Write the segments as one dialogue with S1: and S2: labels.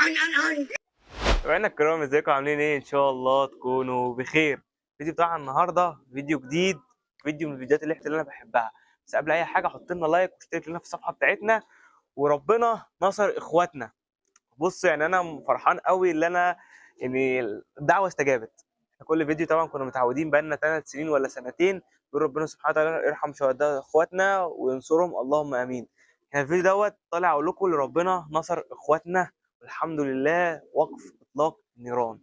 S1: مستمعينا الكرام، ازيكم؟ عاملين ايه؟ ان شاء الله تكونوا بخير. الفيديو بتاع النهارده فيديو جديد، فيديو من الفيديوهات اللي انا بحبها. بس قبل اي حاجه حط لنا لايك واشترك لنا في الصفحه بتاعتنا، وربنا نصر اخواتنا. بص يعني انا فرحان قوي اللي انا يعني الدعوه استجابت. احنا كل فيديو طبعا كنا متعودين بقالنا 3 سنين ولا سنتين بيقول ربنا سبحانه وتعالى يرحم شهداء اخواتنا وينصرهم، اللهم امين. يعني الفيديو دوت طالع اقول لكم ان ربنا نصر اخواتنا والحمد لله، وقف اطلاق النيران.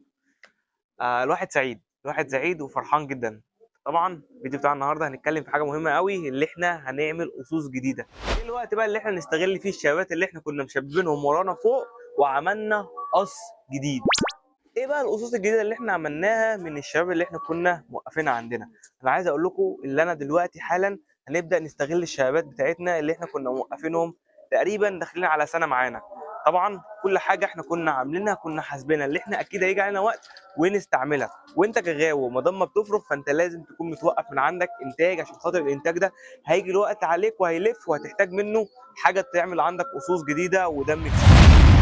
S1: الواحد سعيد، الواحد سعيد وفرحان جدا. طبعا الفيديو بتاع النهارده هنتكلم في حاجه مهمه قوي، اللي احنا هنعمل اسس جديده. ايه الوقت بقى اللي احنا نستغل فيه الشباب اللي احنا كنا مشببينهم ورانا فوق وعملنا قص جديد. ايه بقى الاسس الجديده اللي احنا عملناها من الشباب اللي احنا كنا موقفينها عندنا؟ انا عايز اقول لكم اللي انا دلوقتي حالا هنبدا نستغل الشباب بتاعتنا اللي احنا كنا موقفينهم تقريبا داخلين على سنه معانا. طبعا كل حاجه احنا كنا عاملينها كنا حاسبينها اللي احنا اكيد هيجي علينا وقت ونستعملها. وانت كغاوي ما دام ما بتفرغ فانت لازم تكون متوقف من عندك انتاج، عشان خاطر الانتاج ده هيجي الوقت عليك وهيلف وهتحتاج منه حاجه تعمل عندك اسس جديده ودم جديد.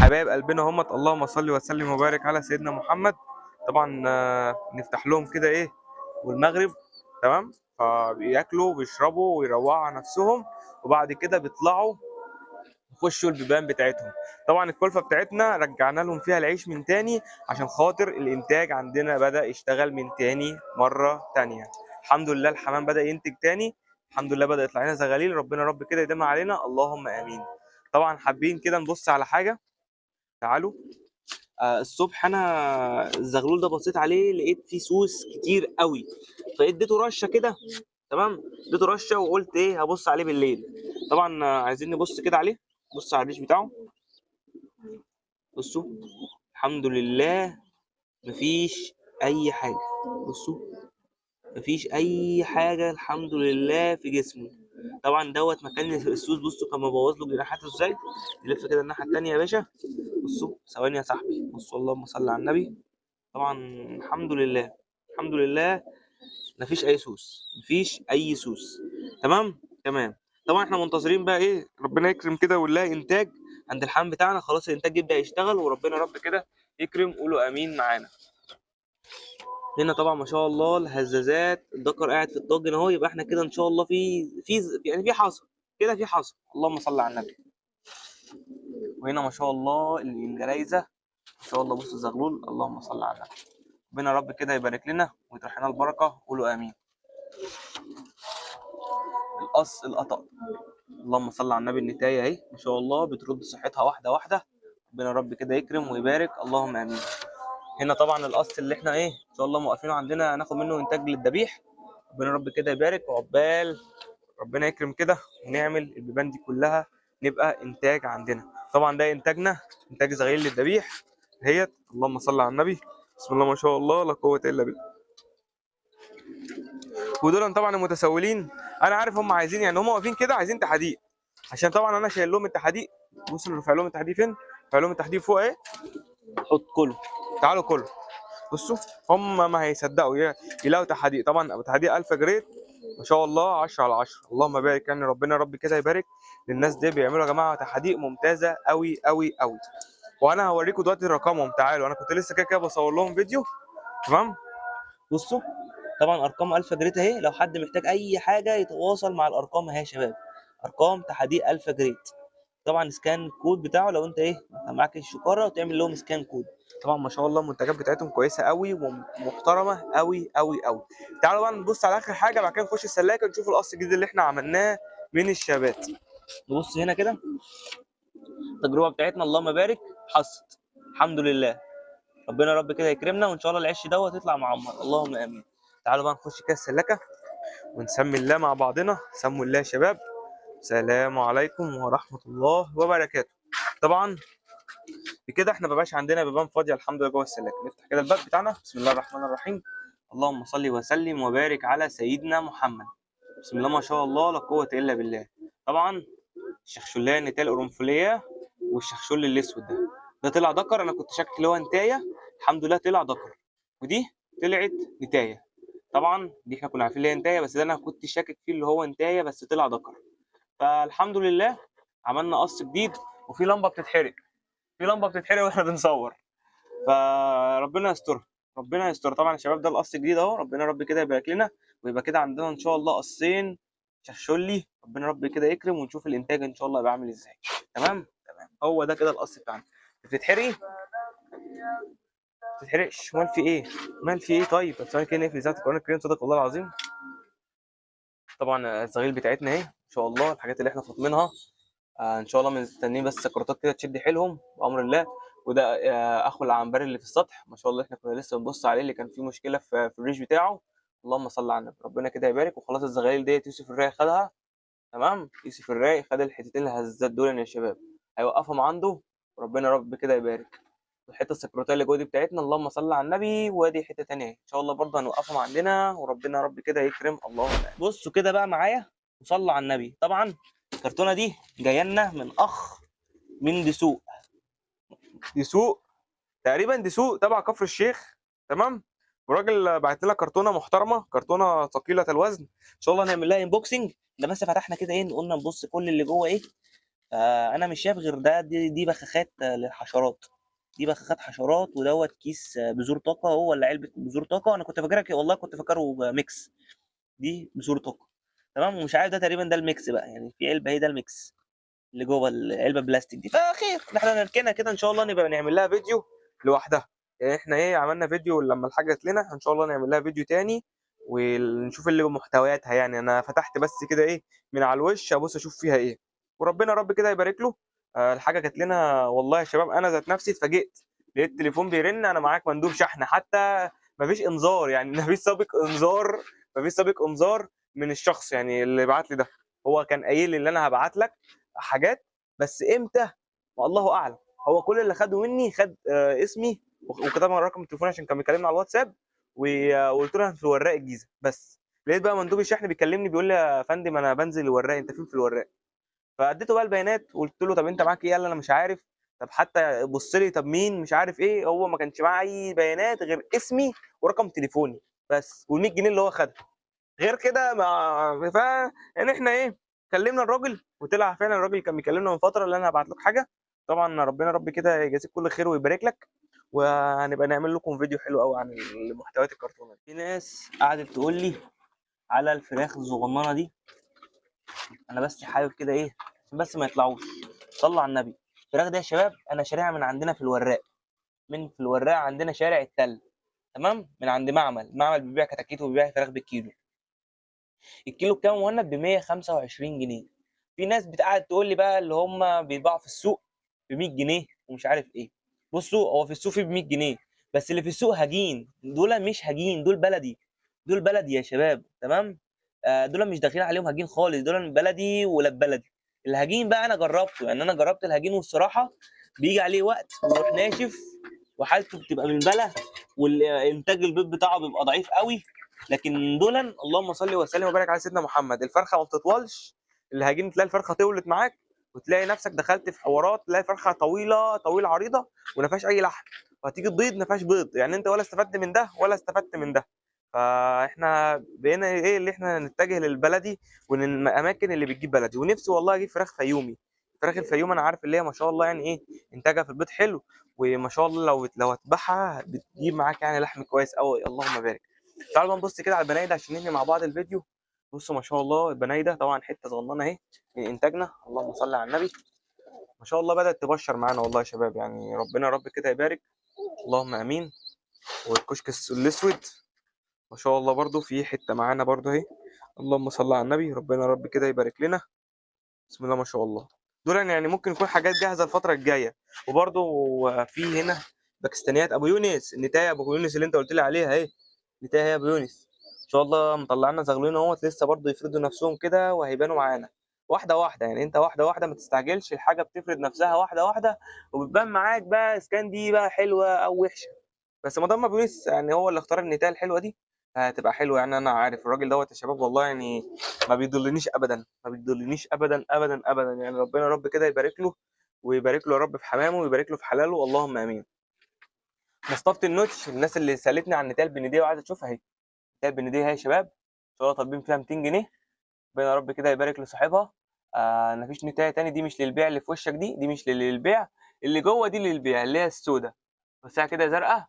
S1: حبايب قلبنا هم، اللهم صل وسلم وبارك على سيدنا محمد. طبعا نفتح لهم كده ايه والمغرب، تمام؟ فبياكلوا وبيشربوا ويروقوا على نفسهم، وبعد كده بيطلعوا يخشوا البيبان بتاعتهم. طبعا الكلفه بتاعتنا رجعنا لهم فيها العيش من تاني، عشان خاطر الانتاج عندنا بدأ يشتغل من تاني مره تانيه. الحمد لله الحمام بدأ ينتج تاني، الحمد لله بدأ يطلع لنا زغاليل، ربنا رب كده يديمها علينا، اللهم امين. طبعا حابين كده نبص على حاجه، تعالوا. الصبح انا الزغلول ده بصيت عليه لقيت فيه سوس كتير قوي، فاديته رشه كده، تمام؟ اديته رشه وقلت ايه هبص عليه بالليل. طبعا عايزين نبص كده عليه. بص على الريش بتاعه، بصوا، الحمد لله مفيش اي حاجه. بصوا، مفيش اي حاجه الحمد لله في جسمه. طبعا دوت مكان السوس، بصوا كان مبوظ له جناحاته ازاي. يلف كده الناحيه التانيه يا باشا. بصوا ثواني يا صاحبي، بصوا اللهم صل على النبي. طبعا الحمد لله، الحمد لله مفيش اي سوس، مفيش اي سوس. تمام تمام. طبعا احنا منتظرين بقى ايه ربنا يكرم كده ونلاقي انتاج عند الحمام بتاعنا، خلاص الانتاج يبدا يشتغل وربنا رب كده يكرم، قولوا امين معانا. هنا طبعا ما شاء الله الهزازات، الدكر قاعد في الطاجن اهو، يبقى احنا كده ان شاء الله في يعني في حصر كده، في حصر، اللهم صل على النبي. وهنا ما شاء الله الجلايزه، ما شاء الله، بصوا الزغلول، اللهم صل على النبي. ربنا رب كده يبارك لنا ويطرح لنا البركه، قولوا امين. القص القطا، اللهم صل على النبي. النتايه اهي ما شاء الله بترد صحتها واحده واحده، ربنا رب كده يكرم ويبارك، اللهم امين. هنا طبعا القص اللي احنا ايه ان شاء الله موقفينه عندنا ناخد منه انتاج للذبيح، ربنا رب كده يبارك، وعقبال ربنا يكرم كده ونعمل البيبان دي كلها نبقى انتاج عندنا. طبعا ده انتاجنا، انتاج زغير للذبيح هيت، اللهم صل على النبي. بسم الله ما شاء الله لا قوه الا بالله. ودول طبعا المتسولين، انا عارف هم عايزين، يعني هم واقفين كده عايزين تحديق، عشان طبعا انا شايل لهم التحديق. بصوا اللي رافع لهم التحديق فين، رافع لهم التحديق فوق ايه، حط كله، تعالوا كله. بصوا هم ما هيصدقوا يلاقوا تحديق. طبعا تحديق الفا جريد ما شاء الله 10 على 10، اللهم بارك. يعني ربنا رب كده يبارك للناس دي، بيعملوا يا جماعه تحديق ممتازه قوي قوي قوي. وانا هوريكم دلوقتي رقمهم، تعالوا، انا كنت لسه كده كده بصور لهم فيديو، تمام؟ بصوا طبعا ارقام الفا جريد اهي، لو حد محتاج اي حاجه يتواصل مع الارقام اهي يا شباب، ارقام تحديق الفا جريد. طبعا سكان كود بتاعه لو انت ايه معاك الشكاره وتعمل لهم سكان كود. طبعا ما شاء الله المنتجات بتاعتهم كويسه قوي ومحترمه قوي قوي قوي. تعالوا بقى نبص على اخر حاجه، بعد كده نخش السلاكه نشوف القص الجديد اللي احنا عملناه من الشبات. نبص هنا كده التجربه بتاعتنا، اللهم بارك، حصت الحمد لله. ربنا رب كده يكرمنا وان شاء الله العش دوت يطلع معمر، اللهم امين. تعالوا بقى نخش كده السلاكه ونسمي الله مع بعضنا. سموا الله يا شباب. السلام عليكم ورحمه الله وبركاته. طبعا بكده احنا مبقاش عندنا بيبان فاضيه الحمد لله جوه السلاك. نفتح كده الباب بتاعنا، بسم الله الرحمن الرحيم، اللهم صل وسلم وبارك على سيدنا محمد. بسم الله ما شاء الله لا قوه الا بالله. طبعا الشخشوليه النتايه القرنفليه والشخشول الاسود ده طلع ذكر، انا كنت شاكك اللي هو نتايه، الحمد لله طلع ذكر. ودي طلعت نتايه. طبعا دي احنا كنا عارفين اللي هي نتايه، بس ده انا كنت شاكك فيه اللي هو نتايه بس طلع ذكر. فالحمد لله عملنا قص جديد، وفي لمبه بتتحرق. في لمبه بتتحرق واحنا بنصور، فربنا يستر. ربنا يستر طبعا يا شباب. ده القص الجديد اهو، ربنا رب كده يبارك لنا، ويبقى كده عندنا ان شاء الله قصين شاشولي، ربنا رب كده يكرم، ونشوف الانتاج ان شاء الله يبقى عامل ازاي. تمام تمام. هو ده كده القص بتاعنا. بتتحرق ما تتحرقش. مال في ايه؟ مال في ايه؟ طيب بس ثواني كده نقفل ذات القران الكريم، صدق والله العظيم. طبعا الزغيل بتاعتنا اهي ان شاء الله، الحاجات اللي احنا فاطمينها. ان شاء الله مستنيين بس الكروتات كده تشد حيلهم بامر الله. وده اخو العنبري اللي في السطح ما شاء الله، احنا كنا لسه بنبص عليه، اللي كان فيه مشكله في الريش بتاعه. اللهم صل على النبي، ربنا كده يبارك. وخلاص الزغاليل ديت يوسف الراي خدها. تمام، يوسف الراي خد الحتتين الهزات دول يا شباب، هيوقفهم عنده، وربنا رب كده يبارك. الحته السكروتيه اللي جوه دي بتاعتنا، اللهم صل على النبي، وادي حته تانية ان شاء الله برضه هنوقفهم عندنا، وربنا رب كده يكرم. اللهم بصوا كده بقى معايا وصلوا على النبي. طبعا الكرتونه دي جايه لنا من اخ من دسوق. دسوق تقريبا، دسوق تبع كفر الشيخ. تمام. وراجل بعت لنا كرتونه محترمه، كرتونه ثقيله الوزن، ان شاء الله نعمل لها انبوكسنج. ده بس فتحنا كده ايه، قلنا نبص كل اللي جوه ايه. انا مش شايف غير ده، دي بخاخات للحشرات. دي بخاخات حشرات، ودوت كيس بذور طاقه، هو اللي علبه بذور طاقه. انا كنت فاكرها والله كنت فاكره ميكس. دي بذور طاقه. تمام. ومش عارف ده تقريبا ده الميكس بقى، يعني في علبه هي ده الميكس اللي جوه العلبه بلاستيك دي. فخير احنا نركنها كده ان شاء الله، نبقى نعمل لها فيديو لوحدها. يعني احنا ايه، عملنا فيديو لما الحاجه جت لنا، ان شاء الله نعمل لها فيديو تاني ونشوف اللي محتوياتها. يعني انا فتحت بس كده ايه من على الوش، ابص اشوف فيها ايه، وربنا رب كده يبارك له. الحاجه جت لنا والله يا شباب، انا ذات نفسي اتفاجئت. لقيت التليفون بيرن، انا معاك مندوب شحن حتى. مفيش انذار، يعني مفيش سابق انذار. مفيش سابق انذار من الشخص يعني اللي بعت لي ده. هو كان قايل لي ان انا هبعت لك حاجات، بس امتى ما الله اعلم. هو كل اللي خده مني، خد اسمي وكتب لي رقم التليفون عشان كان بيكلمني على الواتساب، وقلت له انا في الوراق الجيزه بس. لقيت بقى مندوب الشحن بيكلمني بيقول لي يا فندم انا بنزل الوراق، انت فين في الوراق؟ فاديته بقى البيانات وقلت له طب انت معاك ايه؟ قال لي انا مش عارف. طب حتى بص لي، طب مين مش عارف ايه. هو ما كانش معاه اي بيانات غير اسمي ورقم تليفوني بس، وال 100 جنيه اللي هو خدها. غير كده ما يعني احنا ايه، كلمنا الراجل وطلع فعلا الراجل كان بيكلمنا من فتره اللي انا هبعت لك حاجه. طبعا ربنا رب كده يجازيك كل خير ويبارك لك. وهنبقى نعمل لكم فيديو حلو قوي عن المحتويات الكرتونه دي. في ناس قعدت تقول لي على الفراخ الصغننه دي، انا بس حابب كده ايه عشان بس ما يطلعوش. صلوا على النبي. الفراخ دي يا شباب انا شاريها من عندنا في الوراق، من في الوراق عندنا شارع التل. تمام. من عند معمل بيبيع كتاكيت وبيبيع فراخ بالكيلو. الكيلو بتاعه مهند ب 125 جنيه. في ناس بتقعد تقول لي بقى اللي هم بيتباعوا في السوق ب 100 جنيه ومش عارف ايه. بصوا هو في السوق في ب 100 جنيه، بس اللي في السوق هجين، دول مش هجين، دول بلدي. دول بلدي يا شباب. تمام. دول مش داخلين عليهم هجين خالص، دول بلدي ولاد بلدي. الهجين بقى انا جربته، يعني انا جربت الهجين، والصراحه بيجي عليه وقت ويروح ناشف، وحالته بتبقى من بلا، والانتاج البيض بتاعه بيبقى ضعيف قوي. لكن دول اللهم صل وسلم وبارك على سيدنا محمد، الفرخه ما بتطولش. اللي هيجي تلاقي الفرخه طولت معاك، وتلاقي نفسك دخلت في حوارات، تلاقي فرخه طويله طويله عريضه وما فيهاش اي لحم، وهتيجي تبيض ما فيهاش بيض. يعني انت ولا استفدت من ده ولا استفدت من ده. فاحنا بقينا ايه اللي احنا نتجه للبلدي والاماكن اللي بتجيب بلدي. ونفسي والله اجيب فراخ فيومي. فراخ الفيوم انا عارف اللي هي ما شاء الله يعني ايه، انتاجها في البيض حلو، وما شاء الله لو هتذبحها بتجيب معاك يعني لحم كويس قوي. اللهم بارك. تعالوا بقى نبص كده على البنايده عشان ننهي مع بعض الفيديو. بصوا ما شاء الله البنايده طبعا حته صغننه اهي من انتاجنا، اللهم صل على النبي. ما شاء الله بدات تبشر معانا والله يا شباب، يعني ربنا رب كده يبارك. اللهم امين. والكشك الاسود ما شاء الله برضو في حته معانا برضو اهي، اللهم صل على النبي، ربنا رب كده يبارك لنا. بسم الله ما شاء الله. دول يعني ممكن يكون حاجات جاهزه الفتره الجايه. وبرضو في هنا باكستانيات ابو يونس، النتايه ابو يونس اللي انت قلت لي عليها اهي. نتايه يا ابو يونس ان شاء الله مطلعنا زغلين اهوت، لسه برضو يفردوا نفسهم كده وهيبانوا معانا واحده واحده. يعني انت واحده واحده ما تستعجلش، الحاجه بتفرد نفسها واحده واحده، وبتبان معاك بقى اذا كان دي بقى حلوه او وحشه. بس ما دام ابو يونس يعني هو اللي اختار النتايه الحلوه دي، هتبقى حلوه. يعني انا عارف الراجل دوت يا شباب والله، يعني ما بيضلنيش ابدا، ما بيضلنيش ابدا ابدا ابدا. يعني ربنا رب كده يبارك له، ويبارك له يا رب في حمامه، ويبارك له في حلاله، اللهم امين. مصطفى النوتش، الناس اللي سالتني عن النتايه البنديه وعايزه تشوفها اهي. النتايه البنديه اهي يا شباب، ان شاء الله طالبين فيها 200 جنيه. ربنا يا رب كده يبارك لصاحبها. مفيش نتايه تاني، دي مش للبيع اللي في وشك، دي مش للبيع. اللي جوه دي للبيع اللي هي السودة، بصيها كده زرقاء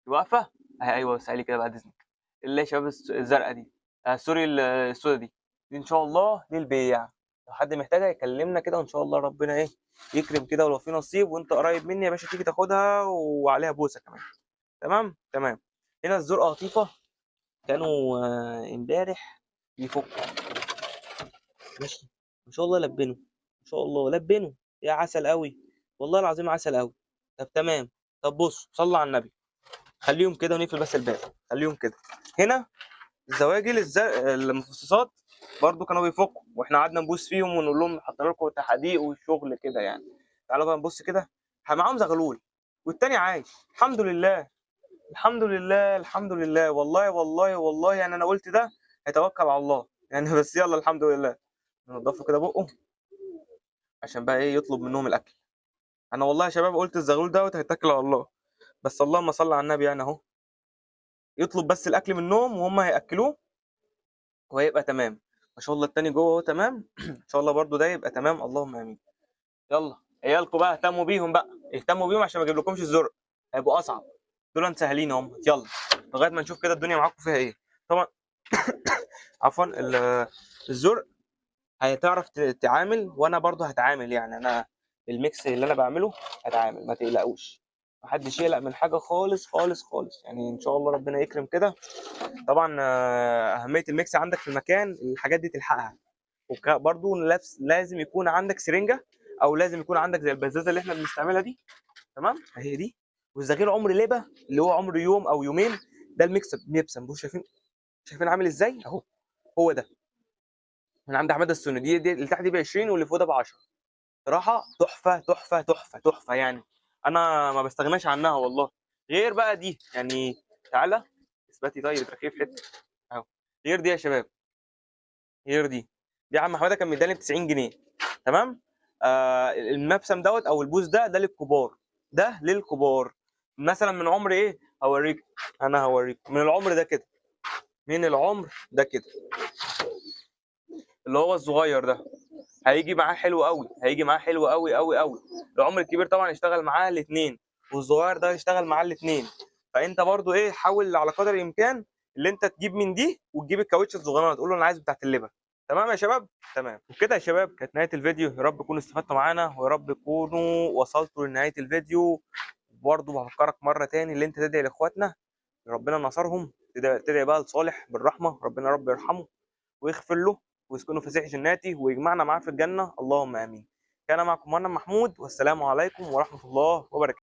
S1: واقفه اهي. ايوه بص لي كده بعد اذنك، اللي هي شباب الزرقاء دي، سوري السودة دي ان شاء الله للبيع. لو حد محتاجها يكلمنا كده وان شاء الله ربنا ايه يكرم كده، ولو في نصيب وانت قريب مني يا باشا تيجي تاخدها وعليها بوسه كمان. تمام تمام. هنا الزرقاء لطيفه، كانوا امبارح بيفكوا. ماشي، ما شاء الله لبنوا، ما شاء الله لبنوا. يا عسل قوي، والله العظيم عسل قوي. طب تمام. طب بص صلى على النبي، خليهم كده ونقفل بس الباب، خليهم كده. هنا الزواجل المفصصات برضو كانوا بيفكوا، واحنا قعدنا نبوس فيهم ونقول لهم حطينا لكم تحديق والشغل كده يعني. تعالوا بقى نبص كده، معاهم زغلول والتاني عايش. الحمد لله الحمد لله الحمد لله. والله والله والله يعني انا قلت ده هيتوكل على الله يعني بس يلا الحمد لله. ننضفوا كده بقه عشان بقى ايه يطلب منهم الاكل. انا والله يا شباب قلت الزغلول دوت هيتكل على الله، بس اللهم صل على النبي يعني اهو. يطلب بس الاكل منهم وهم هياكلوه وهيبقى تمام. ما شاء الله التاني جوه اهو تمام ان شاء الله برضو ده يبقى تمام، اللهم امين. يلا عيالكم بقى اهتموا بيهم بقى، اهتموا بيهم عشان ما اجيب لكمش الزرق، هيبقوا اصعب. دول سهلين هم. يلا لغايه ما نشوف كده الدنيا معاكم فيها ايه. طبعا عفوا الزرق هتعرف تعامل، وانا برضو هتعامل يعني. انا الميكس اللي انا بعمله هتعامل، ما تقلقوش، محدش يقلق من حاجه خالص خالص خالص يعني. ان شاء الله ربنا يكرم كده. طبعا اهميه الميكس عندك في المكان الحاجات دي تلحقها. وبرضو لازم يكون عندك سرنجه، او لازم يكون عندك زي البزازه اللي احنا بنستعملها دي. تمام اهي دي. والزغير عمر لبه اللي هو عمر يوم او يومين، ده الميكس بيبسم. بصوا شايفين، شايفين عامل ازاي اهو. هو ده من عند حماده السني. دي اللي تحت دي ب 20 واللي فوق ده ب 10. صراحه تحفه تحفه تحفه تحفه يعني. انا ما بستغناش عنها والله. غير بقى دي يعني، تعالى اثبتي طيب يبقى في حته اهو. غير دي يا شباب، غير دي يا عم حماده كان مداني ب 90 جنيه. تمام. المبسم دوت او البوز ده للكبار، ده للكبار. مثلا من عمر ايه هوريك، انا هوريك من العمر ده كده، من العمر ده كده اللي هو الصغير ده هيجي معاه حلو قوي، هيجي معاه حلو قوي قوي قوي. العمر الكبير طبعا يشتغل معاه الاثنين، والصغير ده يشتغل معاه الاثنين. فانت برضو ايه حاول على قدر الامكان اللي انت تجيب من دي وتجيب الكاوتش الصغيره، تقول له انا عايز بتاعت اللبه. تمام يا شباب. تمام. وكده يا شباب كانت نهايه الفيديو، يا رب تكونوا استفدتوا معانا ويا رب تكونوا وصلتوا لنهايه الفيديو. برضو بفكرك مره تاني اللي انت تدعي لاخواتنا ربنا نصرهم، تدعي بقى لصالح بالرحمه، ربنا رب يرحمه ويغفر له ويسكنه فسيح جناته ويجمعنا معاه في الجنة، اللهم آمين. كان معكم أنا محمود، والسلام عليكم ورحمة الله وبركاته.